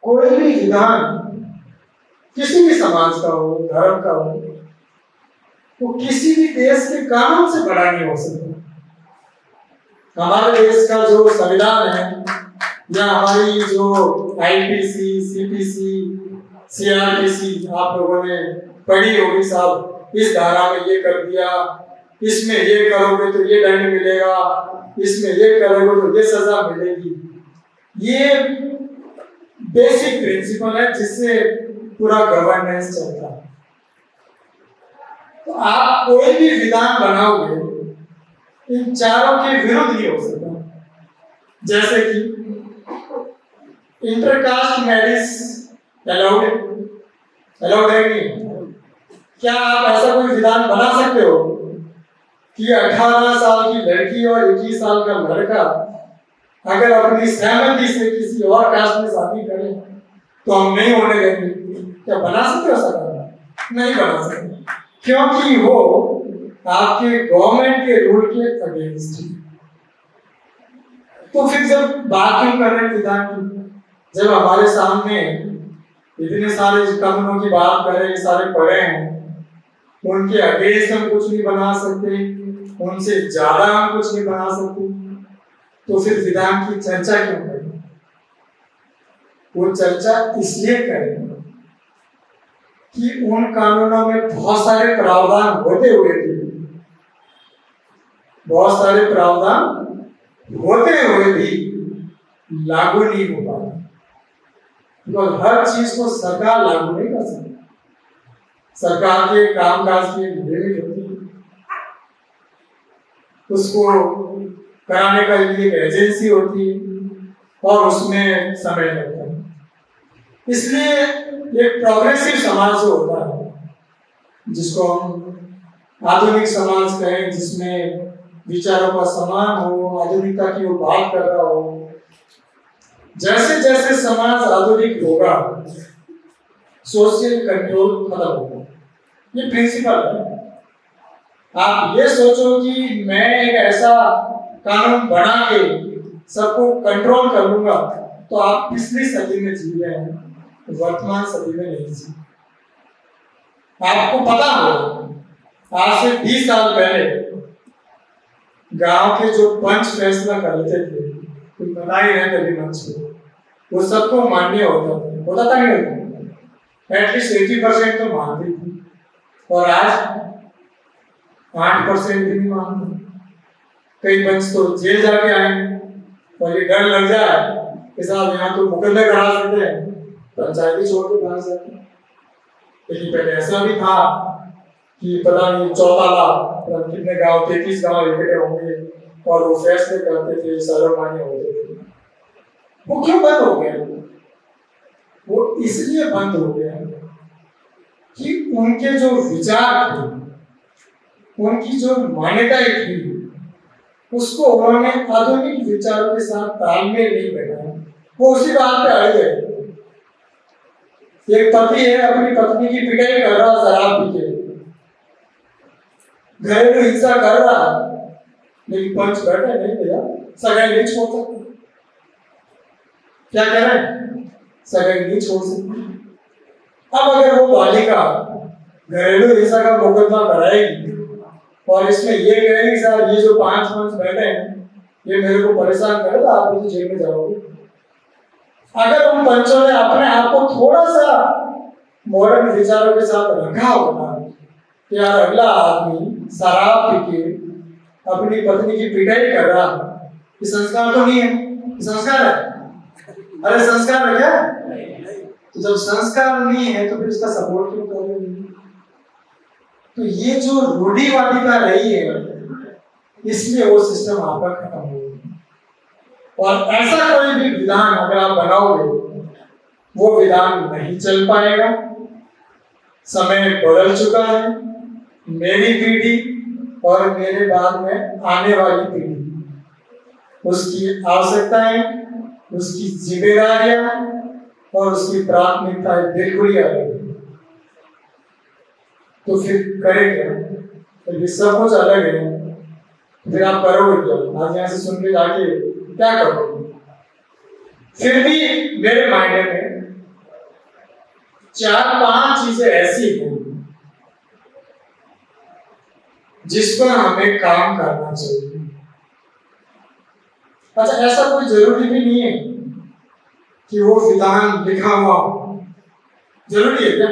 कोई भी विधान किसी भी समाज का हो, धर्म का हो, वो किसी भी देश के कानून से बड़ा नहीं हो सकता। हमारे देश का जो संविधान है या हमारी जो आईपीसी, सीपीसी, सीआरपीसी आप लोगों ने पढ़ी होगी साहब, इस धारा में ये कर दिया, इसमें ये करोगे तो ये दंड मिलेगा, इसमें ये करोगे तो ये सजा मिलेगी। ये बेसिक प्रिंसिपल है जिससे पूरा गवर्नेंस चलता है। तो आप कोई भी विधान बनाओगे इन चारों के विरुद्ध नहीं हो सकता। जैसे कि इंटरकास्ट मैरिज अलाउड है नहीं? क्या आप ऐसा कोई विधान बना सकते हो कि 18 साल की लड़की और 21 साल का लड़का अगर अपनी सहमति से किसी और कास्ट में शादी करें तो हम नहीं होने देंगे? क्या बना सकते हो ऐसा करना? नहीं बना सकते, क्योंकि वो आपके गवर्नमेंट के रूल के अगेंस्ट है। तो फिर जब बात क्यों कर रहे हैं विधान की, जब हमारे सामने इतने सारे कानूनों की बात कर रहे हैं, सारे पढ़े हैं, उनके अगेंस्ट हम कुछ नहीं बना सकते, उनसे ज्यादा हम कुछ नहीं बना सकते, तो फिर विधान की चर्चा क्यों करें? वो चर्चा इसलिए करें कि उन कानूनों में बहुत सारे प्रावधान होते हुए भी, बहुत सारे प्रावधान होते हुए भी लागू नहीं हो पा रहा। तो हर चीज को सरकार लागू नहीं कर सकती। सरकार के कामकाज की लिमिट होती है, उसको कराने का लिए एक एजेंसी होती है और उसमें समय लगता है। इसलिए एक प्रोग्रेसिव समाज जो होता है, जिसको हम आधुनिक समाज कहें, जिसमें विचारों का समान हो, आधुनिकता की वो बात कर रहा हो, जैसे जैसे समाज आधुनिक होगा सोशल कंट्रोल खत्म होगा। ये प्रिंसिपल है। आप ये सोचो कि मैं एक ऐसा कानून बना के सबको कंट्रोल कर लूंगा, तो आप पिछली सदी में जी रहे हैं, वर्तमान सदी में नहीं जी। आपको पता हो आज से 20 साल पहले गांव के जो पंच फैसला करते थे, कोई बता ही रहे कभी मंच पे, वो सबको मान्य होता था नहीं होता? एटलीस्ट 80% तो मानती थी, और आज 8% भी नहीं मानते। कई पंच तो जेल जाके आए और ये डर लग जाए कि साहब यहाँ तो मुकदमे करा सकते हैं, पंचायती छोड़ के भाग सकते हैं। लेकिन पहले ऐसा भी था कि पता नहीं 14 कितने गांव, 33 गांव इकट्ठे होंगे और वो फैसले करते थे, सर्वमान्य होते थे। वो क्यों बंद हो गया? वो इसलिए बंद हो गया कि उनके जो विचार थे, उनकी जो मान्यताएं थी, उसको उन्होंने आधुनिक विचारों के साथ तालमेल नहीं बैठाया। वो उसी बात पे अड़ गए। एक पति है अपनी पत्नी की पिटाई कर रहा शराब पी के, घरेलू हिंसा कर रहा, लेकिन पंच बैठे नहीं भैया, सगाई नहीं छोड़ सकते। क्या करें? सगाई नहीं छोड़ सकते। अब अगर वो बालिका घरेलू हिंसा का मुकदमा कराएगी और इसमें ये कहेगी साहब ये जो 5 पंच बैठे हैं ये मेरे को परेशान कर रहे, आप तो जेल में जाओगे। अगर उन पंचों ने अपने आप को थोड़ा सा मॉडर्न विचारों के साथ रखा होता कि यार अगला आदमी शराब पी के अपनी पत्नी की पिटाई कर रहा, ये संस्कार तो नहीं है? संस्कार है? अरे संस्कार है क्या? तो जब संस्कार नहीं है तो फिर उसका सपोर्ट क्यों कर रहे हैं? तो ये जो रूढ़िवादिता रही है, इसलिए वो सिस्टम आपका खत्म हो गया। और ऐसा कोई भी विधान अगर आप बनाओगे, वो विधान नहीं चल पाएगा। समय बदल चुका है। मेरी पीढ़ी और मेरे बाद में आने वाली पीढ़ी, उसकी आवश्यकताएं, उसकी जिम्मेदारियां और उसकी प्राथमिकताएं बिल्कुल ही अलग है। तो फिर करें क्या? तो ये सब कुछ अलग है, फिर आप करोगे क्या? आज यहाँ से सुन के जाके क्या करोगे? फिर भी मेरे मायने में 4-5 चीजें ऐसी हैं जिस पर हमें काम करना चाहिए। अच्छा, ऐसा कोई जरूरी भी नहीं है कि वो विधान लिखा हुआ हो। जरूरी है क्या?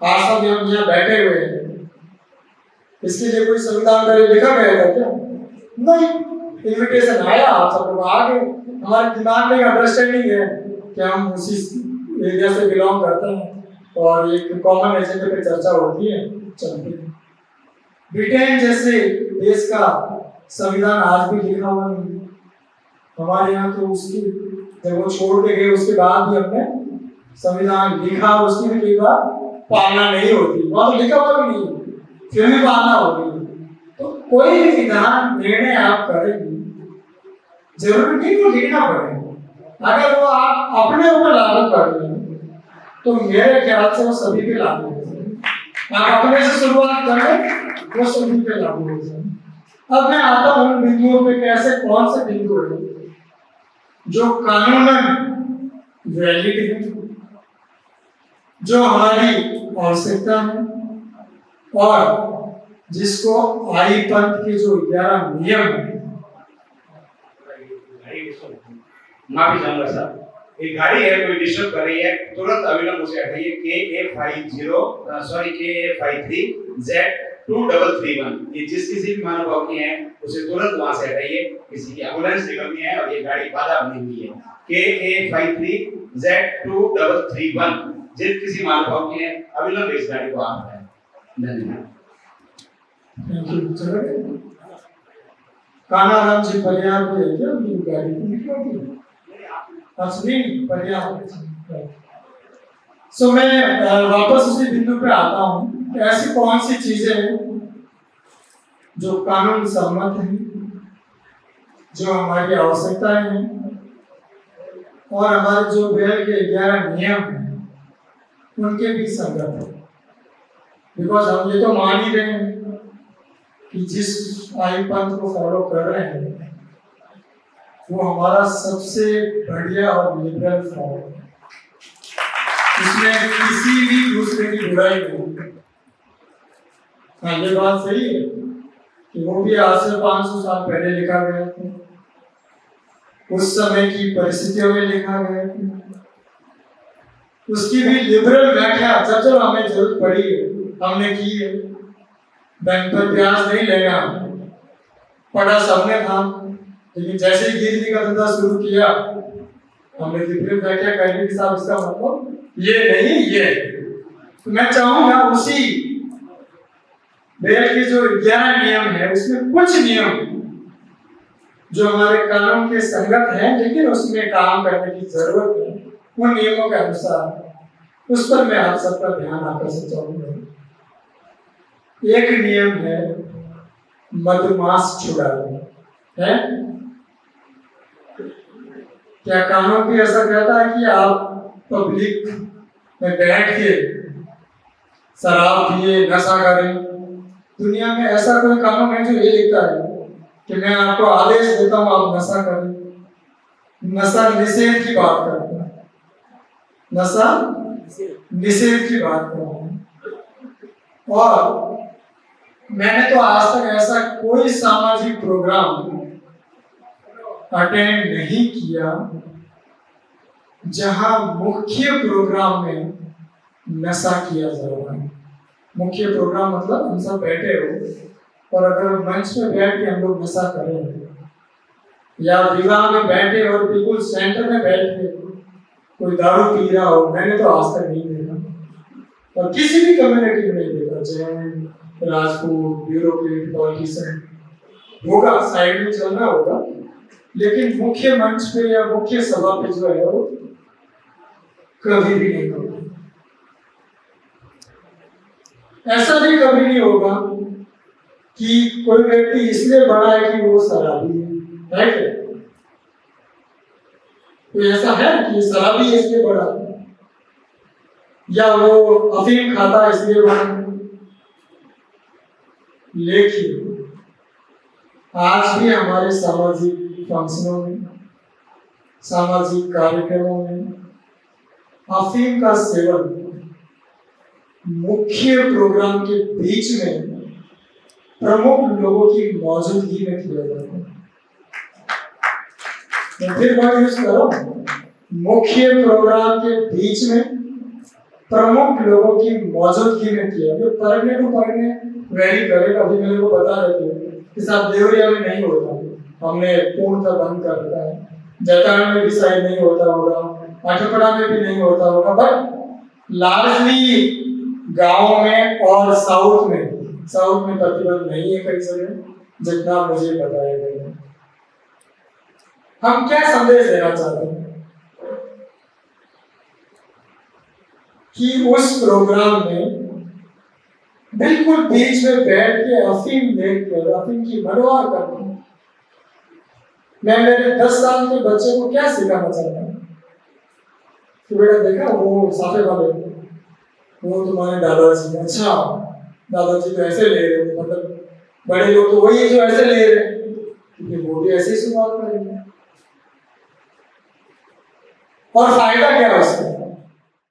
आज सब हम यहाँ बैठे हुए हैं, इसके लिए कोई संविधान में लिखा गया था क्या? नहीं, इन्विटेशन आया, आप सब लोग आ गए। हमारे दिमाग में एक अंडरस्टैंडिंग है कि हम उसी एरिया से बिलोंग करते हैं और एक कॉमन एजेंडे पे चर्चा होती है, चलती है। ब्रिटेन जैसे देश का संविधान आज भी लिखा हुआ नहीं। हमारे यहाँ तो उसकी जब वो छोड़ के गए उसके बाद भी हमने संविधान लिखा, उसकी भी कई बार पालना नहीं होती। वहां तो लिखा हुआ भी नहीं, फिर भी पालना होगी। तो कोई भी विधान निर्णय आप करेंगे, जरूरी नहीं वो लिखना पड़ेगा। अगर वो आप अपने ऊपर लागू कर लें तो मेरे ख्याल से वो सभी पे लागू हो जाए। आप अपने से शुरुआत करें, वो सभी पे लागू हो जाए। अब मैं आता हूं उन बिंदुओं पे, कैसे कौन से बिंदु है जो कानूनन वैलिड है, जो हमारी आवश्यकता है और जिसको आई पंथ के जो 11 नियम है। माफी चाहूंगा सर, एक गाड़ी है कोई डिस्टर्ब कर रही है, तुरंत अविलंब उसे हटाइए। KA50/3Z2331 ये जिस किसी भी महानुभाव की है उसे तुरंत वहां से हटाइए। किसी की एम्बुलेंस निकलनी है और ये गाड़ी बाधा बनी हुई है। KA53Z2331 जिस किसी महानुभाव की है, अविलंब इस गाड़ी को आप हटाएं। धन्यवाद। कानाराम जी परिवार को है क्या उनकी गाड़ी निकलोगी? असली परिवार। सो मैं वापस उसी बिंदु पे आता हूँ। ऐसी कौन सी चीजें हैं जो कानून सम्मत हैं, जो हमारी आवश्यकताएं हैं और हमारे जो बेल के 11 नियम हैं उनके भी संगत है। बिकॉज हम ये तो मान ही रहे हैं कि जिस आयु पंथ को फॉलो कर रहे हैं वो हमारा सबसे बढ़िया और लिबरल फॉर्म है। इसमें किसी भी दूसरे की बुराई नहीं। हाँ, ये बात सही है कि वो भी आज से 500 साल पहले लिखा गया था, उस समय की परिस्थितियों में लिखा गया था। उसकी भी लिबरल व्याख्या जब जब हमें जरूरत पड़ी हमने की है। बैंक पर ब्याज नहीं लेना पड़ा सबने था, लेकिन जैसे ही गिरवी का धंधा शुरू किया हमने लिबरल व्याख्या करने के साथ इसका मतलब ये नहीं ये। तो मैं चाहूंगा उसी बेल के जो 11 नियम है उसमें कुछ नियम जो हमारे कानून के संगत हैं लेकिन उसमें काम करने की जरूरत है, उन नियमों के अनुसार उस पर मैं आप सबका ध्यान आकर्षित चाहूंगा। एक नियम है मधुमास छुड़ाना है। क्या कानून भी ऐसा कहता है कि आप पब्लिक में बैठ के शराब पिए, नशा करें? दुनिया में ऐसा कोई कानून है जो ये लिखता है कि मैं आपको आदेश देता हूं आप नशा करें? नशा निषेध की बात करता है, नशा निषेध की बात करता है। और मैंने तो आज तक ऐसा कोई सामाजिक प्रोग्राम अटेंड नहीं किया जहां मुख्य प्रोग्राम में नशा किया जा रहा है। मुख्य प्रोग्राम मतलब हम सब बैठे हो और अगर मंच में बैठ के हम लोग नशा करें या विवाह में बैठे और बिल्कुल सेंटर में बैठ के कोई दारू पी रहा हो, मैंने तो आज तक नहीं देखा और किसी भी कम्युनिटी में नहीं देखा। जैन, राजपूत, ब्यूरोक्रेट, पॉलिटिशियन होगा, साइड में चलना होगा, लेकिन मुख्य मंच पे या मुख्य सभा पे जो है वो कभी भी नहीं होगा। ऐसा भी कभी नहीं होगा कि कोई व्यक्ति इसलिए बड़ा है कि वो शराबी है क्या? कोई ऐसा है कि शराबी है इसलिए बड़ा है या वो अफीम खाता है इसलिए बड़ा है? लेकिन आज भी हमारे सामाजिक फंक्शनों में, सामाजिक कार्यक्रमों में अफीम का सेवन मुख्य प्रोग्राम के बीच में प्रमुख लोगों की मौजूदगी में किया जाता है। मैं फिर वर्ड यूज कर रहा हूं, मुख्य प्रोग्राम के बीच में प्रमुख लोगों की मौजूदगी में किया। जो पढ़ने को पढ़ने वेरी करेक्ट अभी मेरे को बता रहे थे कि साहब देवरिया में नहीं होता, हमने पूर्णतः बंद कर दिया है, जतान में भी शायद नहीं होता होगा, आठपड़ा में भी नहीं होता होगा, बट लार्जली गांव में और साउथ में प्रतिबंध नहीं है कई जगह, जितना मुझे बताया गया है। हम क्या संदेश देना चाहते हैं कि उस प्रोग्राम में बिल्कुल बीच में बैठ के अफीम देखकर अफीम की मरवार करना। मैं मेरे 10 साल के बच्चे को क्या सिखाना चाहता हूँ कि बेटा देखा वो साफे वाले, वो तुम्हारे दादाजी, अच्छा दादाजी तो ऐसे ले रहे थे, मतलब बड़े लोग तो वही जो ऐसे ले रहे, क्योंकि वो भी ऐसे ही शुरुआत करेंगे। और फायदा क्या है उसका?